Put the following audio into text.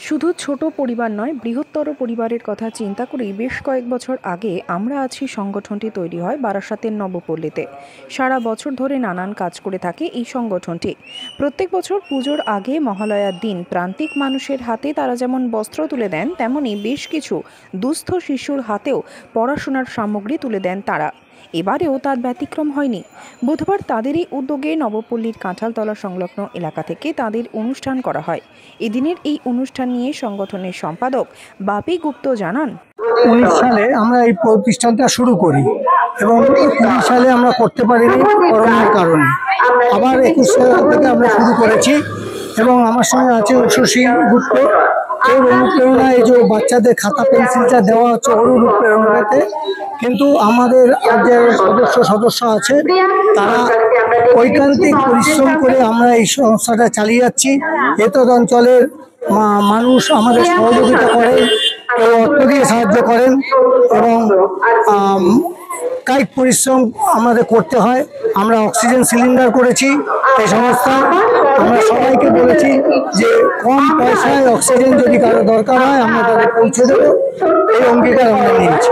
শুধু ছোট পরিবার নয়, বৃহত্তর পরিবারের কথা চিন্তা করেই বেশ কয়েক বছর আগে আমরা আছি সংগঠনটি তৈরি হয় বারাসাতের নবপল্লীতে। সারা বছর ধরে নানান কাজ করে থাকে এই সংগঠনটি। প্রত্যেক বছর পুজোর আগে মহালয়ার দিন প্রান্তিক মানুষের হাতে তারা যেমন বস্ত্র তুলে দেন, তেমনি বেশ কিছু দুস্থ শিশুর হাতেও পড়াশোনার সামগ্রী তুলে দেন তারা। এবারেও তার ব্যতিক্রম হয়নি। বুধবার তাদেরই উদ্যোগে নবপল্লীর কাঁঠালতলা সংলগ্ন এলাকা থেকে তাদের অনুষ্ঠান করা হয়। এদিনের এই অনুষ্ঠান নিয়ে সংগঠনের সম্পাদক বাপি গুপ্ত জানান, 19 সালে আমরা এই প্রতিষ্ঠানটা শুরু করি এবং 20 সালে আমরা করতে পারিনি করোনার কারণে। আবার 21 সাল থেকে আমরা শুরু করেছি এবং আমার সঙ্গে আছে শশী গুপ্ত। ওর অনুপ্রেরণায় এই যে বাচ্চাদের খাতা পেন্সিলটা দেওয়া হচ্ছে ওর অনুপ্রেরণাতে। কিন্তু আমাদের যে সদস্য আছে তারা ঐকান্তিক পরিশ্রম করে আমরা এই সংস্থাটা চালিয়ে যাচ্ছি। এতদ অঞ্চলের মানুষ আমাদের সহযোগিতা করে, কেউ অর্থ দিয়ে সাহায্য করেন এবং কায়িক পরিশ্রম আমাদের করতে হয়। আমরা অক্সিজেন সিলিন্ডার করেছি এই সংস্থা। আমরা সবাইকে বলেছি যে কম পয়সায় অক্সিজেন যদি কারো দরকার হয় আমরা তাদের পৌঁছে দেবো। এই অঙ্গীকার আমরা নিয়েছি।